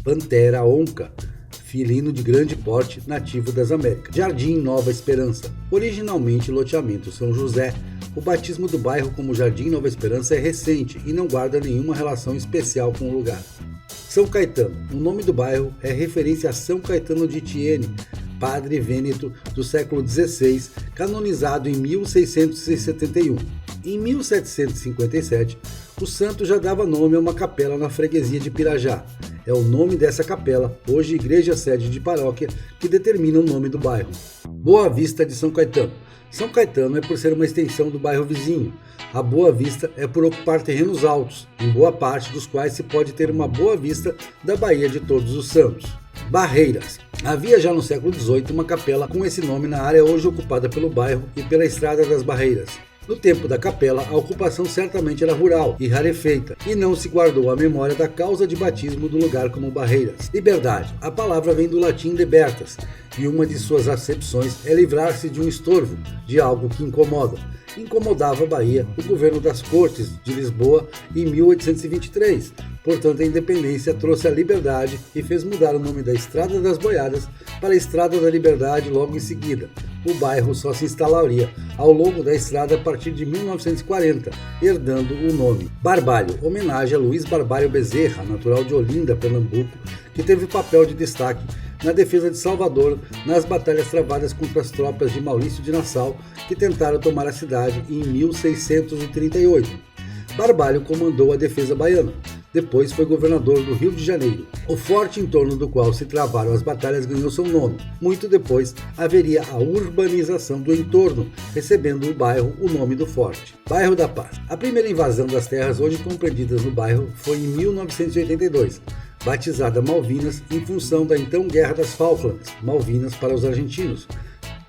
Pantera onca, felino de grande porte nativo das Américas. Jardim Nova Esperança. Originalmente loteamento São José, o batismo do bairro como Jardim Nova Esperança é recente e não guarda nenhuma relação especial com o lugar. São Caetano. O nome do bairro é referência a São Caetano de Thiene, padre vêneto do século XVI, canonizado em 1671. Em 1757, o santo já dava nome a uma capela na freguesia de Pirajá. É o nome dessa capela, hoje igreja sede de paróquia, que determina o nome do bairro. Boa Vista de São Caetano. São Caetano é por ser uma extensão do bairro vizinho. A Boa Vista é por ocupar terrenos altos, em boa parte dos quais se pode ter uma boa vista da Baía de Todos os Santos. Barreiras. Havia já no século XVIII uma capela com esse nome na área hoje ocupada pelo bairro e pela Estrada das Barreiras. No tempo da capela, a ocupação certamente era rural e rarefeita, e não se guardou a memória da causa de batismo do lugar como Barreiras. Liberdade. A palavra vem do latim libertas, e uma de suas acepções é livrar-se de um estorvo, de algo que incomoda. Incomodava a Bahia o governo das Cortes de Lisboa em 1823, Portanto, a independência trouxe a liberdade e fez mudar o nome da Estrada das Boiadas para Estrada da Liberdade logo em seguida. O bairro só se instalaria ao longo da estrada a partir de 1940, herdando o nome Barbalho, homenagem a Luiz Barbalho Bezerra, natural de Olinda, Pernambuco, que teve papel de destaque na defesa de Salvador nas batalhas travadas contra as tropas de Maurício de Nassau, que tentaram tomar a cidade em 1638. Barbalho comandou a defesa baiana. Depois foi governador do Rio de Janeiro. O forte em torno do qual se travaram as batalhas ganhou seu nome. Muito depois haveria a urbanização do entorno, recebendo o bairro o nome do forte. Bairro da Paz. A primeira invasão das terras hoje compreendidas no bairro foi em 1982, batizada Malvinas em função da então Guerra das Falklands, Malvinas para os argentinos.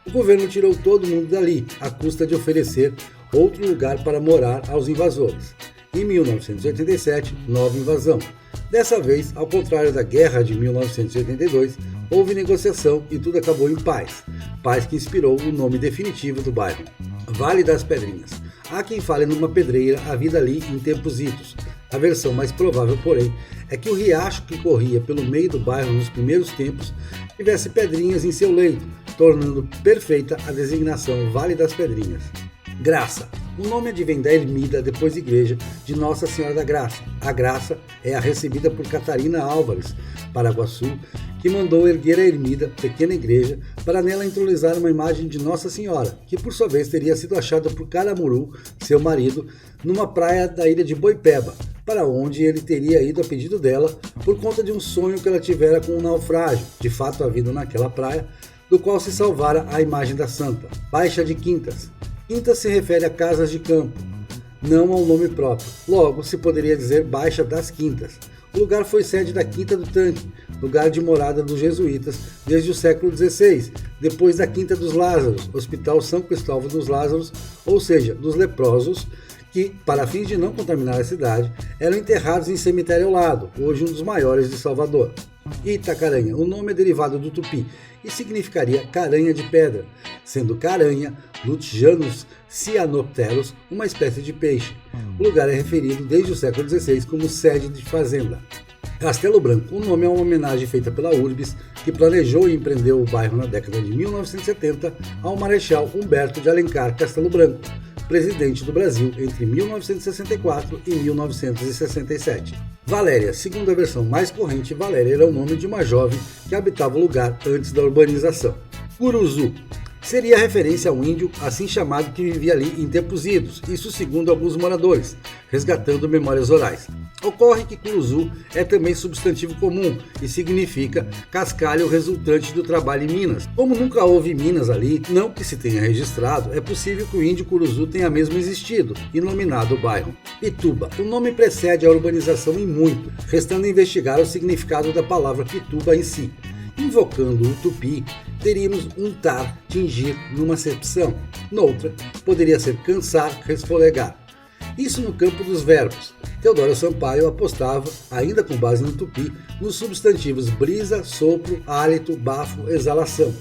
O governo tirou todo mundo dali, à custa de oferecer outro lugar para morar aos invasores. Em 1987, nova invasão. Dessa vez, ao contrário da Guerra de 1982, houve negociação e tudo acabou em paz. Paz que inspirou o nome definitivo do bairro, Vale das Pedrinhas. Há quem fale numa pedreira a vida ali em tempos idos. A versão mais provável, porém, é que o riacho que corria pelo meio do bairro nos primeiros tempos tivesse pedrinhas em seu leito, tornando perfeita a designação Vale das Pedrinhas. Graça. O nome advém da ermida, depois igreja, de Nossa Senhora da Graça. A graça é a recebida por Catarina Álvares, Paraguaçu, que mandou erguer a ermida, pequena igreja, para nela entronizar uma imagem de Nossa Senhora, que por sua vez teria sido achada por Caramuru, seu marido, numa praia da ilha de Boipeba, para onde ele teria ido a pedido dela, por conta de um sonho que ela tivera com um naufrágio, de fato havido naquela praia, do qual se salvara a imagem da santa. Baixa de Quintas. Quintas se refere a casas de campo, não ao nome próprio. Logo, se poderia dizer Baixa das Quintas. O lugar foi sede da Quinta do Tanque, lugar de morada dos jesuítas desde o século XVI, depois da Quinta dos Lázaros, Hospital São Cristóvão dos Lázaros, ou seja, dos leprosos, que, para fins de não contaminar a cidade, eram enterrados em cemitério ao lado, hoje um dos maiores de Salvador. Itacaranha, o nome é derivado do tupi e significaria caranha de pedra, sendo caranha, Lutijanus cyanopterus, uma espécie de peixe. O lugar é referido desde o século XVI como sede de fazenda. Castelo Branco, o nome é uma homenagem feita pela Urbis, que planejou e empreendeu o bairro na década de 1970 ao Marechal Humberto de Alencar Castelo Branco, presidente do Brasil entre 1964 e 1967. Valéria, segundo a versão mais corrente, Valéria era o nome de uma jovem que habitava o lugar antes da urbanização. Curuzu seria referência a um índio assim chamado que vivia ali em tempos idos, isso segundo alguns moradores, resgatando memórias orais. Ocorre que Curuzu é também substantivo comum e significa cascalho resultante do trabalho em minas. Como nunca houve minas ali, não que se tenha registrado, é possível que o índio Curuzu tenha mesmo existido e nominado o bairro. Pituba. O nome precede a urbanização em muito, restando investigar o significado da palavra Pituba em si. Invocando o tupi, teríamos untar, tingir numa acepção. Noutra, poderia ser cansar, resfolegar. Isso no campo dos verbos. Teodoro Sampaio apostava, ainda com base no tupi, nos substantivos brisa, sopro, hálito, bafo, exalação.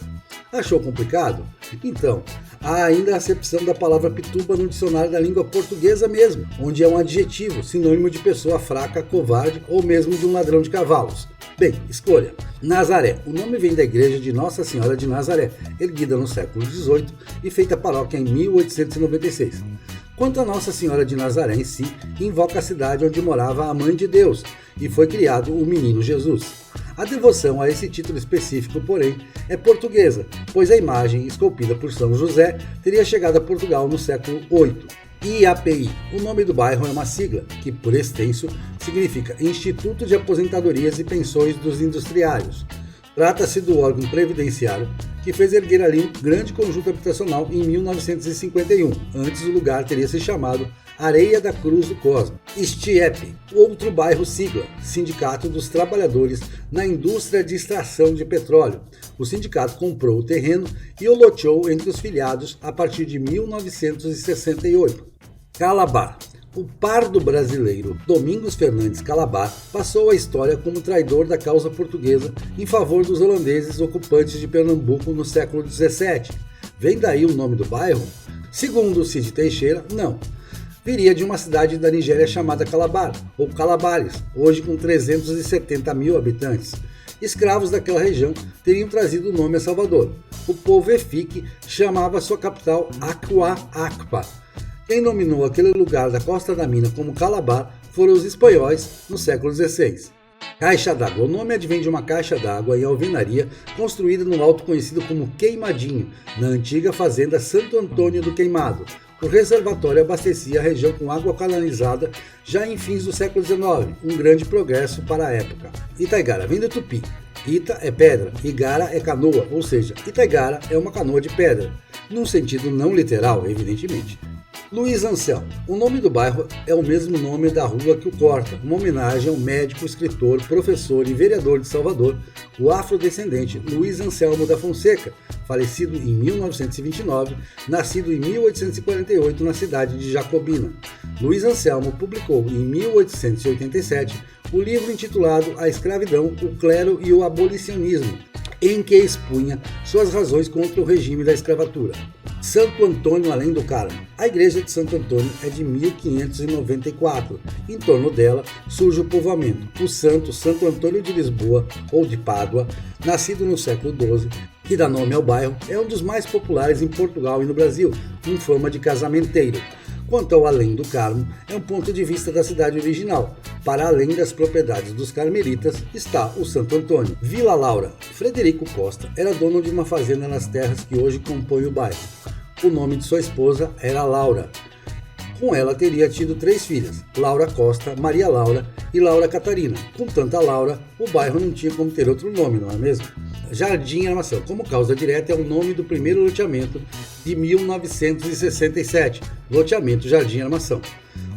Achou complicado? Então, há ainda a acepção da palavra pituba no dicionário da língua portuguesa mesmo, onde é um adjetivo, sinônimo de pessoa fraca, covarde ou mesmo de um ladrão de cavalos. Bem, escolha. Nazaré. O nome vem da igreja de Nossa Senhora de Nazaré, erguida no século XVIII e feita paróquia em 1896. Quanto a Nossa Senhora de Nazaré em si, invoca a cidade onde morava a Mãe de Deus e foi criado o menino Jesus. A devoção a esse título específico, porém, é portuguesa, pois a imagem, esculpida por São José, teria chegado a Portugal no século VIII. IAPI. O nome do bairro é uma sigla, que, por extenso, significa Instituto de Aposentadorias e Pensões dos Industriários. Trata-se do órgão previdenciário que fez erguer ali um grande conjunto habitacional em 1951. Antes o lugar teria se chamado Areia da Cruz do Cosmo. STIEP, outro bairro sigla, Sindicato dos Trabalhadores na Indústria de Extração de Petróleo. O sindicato comprou o terreno e o loteou entre os filiados a partir de 1968. Calabar. O pardo brasileiro Domingos Fernandes Calabar passou a história como traidor da causa portuguesa em favor dos holandeses ocupantes de Pernambuco no século XVII. Vem daí o nome do bairro? Segundo Cid Teixeira, não. viria de uma cidade da Nigéria chamada Calabar, ou Calabares, hoje com 370 mil habitantes. Escravos daquela região teriam trazido o nome a Salvador. O povo Efik chamava sua capital Akwa Akpa. Quem nominou aquele lugar da Costa da Mina como Calabar foram os espanhóis no século XVI. Caixa d'água. O nome advém de uma caixa d'água em alvenaria construída no alto conhecido como Queimadinho, na antiga fazenda Santo Antônio do Queimado. O reservatório abastecia a região com água canalizada já em fins do século XIX, um grande progresso para a época. Itaigara vem do tupi. Ita é pedra, Igara é canoa, ou seja, Itaigara é uma canoa de pedra, num sentido não literal, evidentemente. Luiz Anselmo. O nome do bairro é o mesmo nome da rua que o corta, uma homenagem ao médico, escritor, professor e vereador de Salvador, o afrodescendente Luiz Anselmo da Fonseca, falecido em 1929, nascido em 1848 na cidade de Jacobina. Luiz Anselmo publicou em 1887 o livro intitulado A Escravidão, o Clero e o Abolicionismo, em que expunha suas razões contra o regime da escravatura. Santo Antônio além do Carmo. A igreja de Santo Antônio é de 1594. Em torno dela surge o povoamento. O santo Santo Antônio de Lisboa, ou de Pádua, nascido no século XII, que dá nome ao bairro, é um dos mais populares em Portugal e no Brasil, com fama de casamenteiro. Quanto ao Além do Carmo, é um ponto de vista da cidade original. Para além das propriedades dos carmelitas, está o Santo Antônio. Vila Laura. Frederico Costa era dono de uma fazenda nas terras que hoje compõem o bairro. O nome de sua esposa era Laura. Com ela teria tido 3 filhas, Laura Costa, Maria Laura e Laura Catarina. Com tanta Laura, o bairro não tinha como ter outro nome, não é mesmo? Jardim Armação. Como causa direta é o nome do primeiro loteamento de 1967, loteamento Jardim Armação.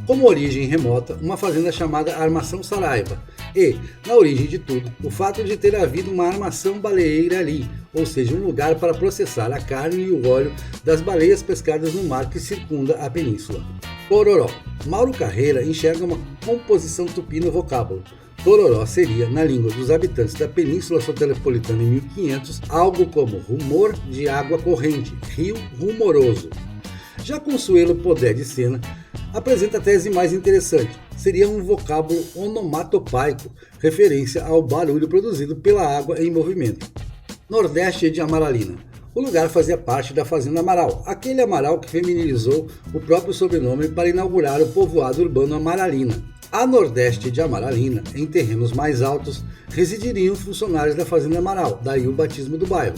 Como origem remota, uma fazenda chamada Armação Saraiva. E, na origem de tudo, o fato de ter havido uma armação baleeira ali, ou seja, um lugar para processar a carne e o óleo das baleias pescadas no mar que circunda a península. Tororó. Mauro Carreira enxerga uma composição tupi no vocábulo. Tororó seria, na língua dos habitantes da Península Soteropolitana em 1500, algo como rumor de água corrente, rio rumoroso. Já Consuelo Podé de Sena apresenta a tese mais interessante. Seria um vocábulo onomatopaico, referência ao barulho produzido pela água em movimento. Nordeste de Amaralina. O lugar fazia parte da Fazenda Amaral, aquele Amaral que feminilizou o próprio sobrenome para inaugurar o povoado urbano Amaralina. A nordeste de Amaralina, em terrenos mais altos, residiriam funcionários da Fazenda Amaral, daí o batismo do bairro.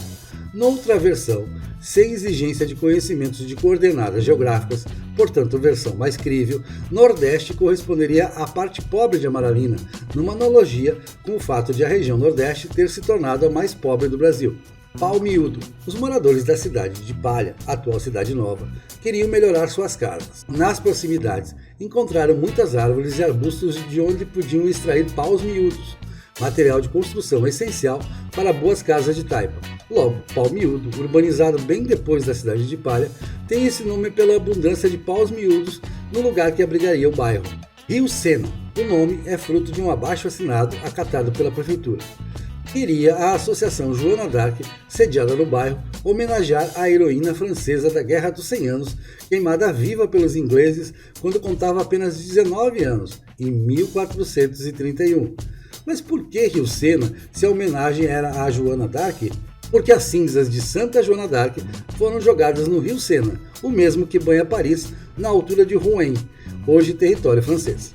Noutra versão, sem exigência de conhecimentos de coordenadas geográficas, portanto versão mais crível, Nordeste corresponderia à parte pobre de Amaralina, numa analogia com o fato de a região Nordeste ter se tornado a mais pobre do Brasil. Pau Miúdo. Os moradores da cidade de Palha, atual Cidade Nova, queriam melhorar suas casas. Nas proximidades, encontraram muitas árvores e arbustos de onde podiam extrair paus miúdos, material de construção essencial para boas casas de taipa. Logo, Pau Miúdo, urbanizado bem depois da cidade de Palha, tem esse nome pela abundância de paus miúdos no lugar que abrigaria o bairro. Rio Sena. O nome é fruto de um abaixo-assinado acatado pela prefeitura. Queria a Associação Joana d'Arc, sediada no bairro, homenagear a heroína francesa da Guerra dos 100 Anos, queimada viva pelos ingleses quando contava apenas 19 anos, em 1431. Mas por que Rio Sena, se a homenagem era a Joana d'Arc? Porque as cinzas de Santa Joana d'Arc foram jogadas no Rio Sena, o mesmo que banha Paris, na altura de Rouen, hoje território francês.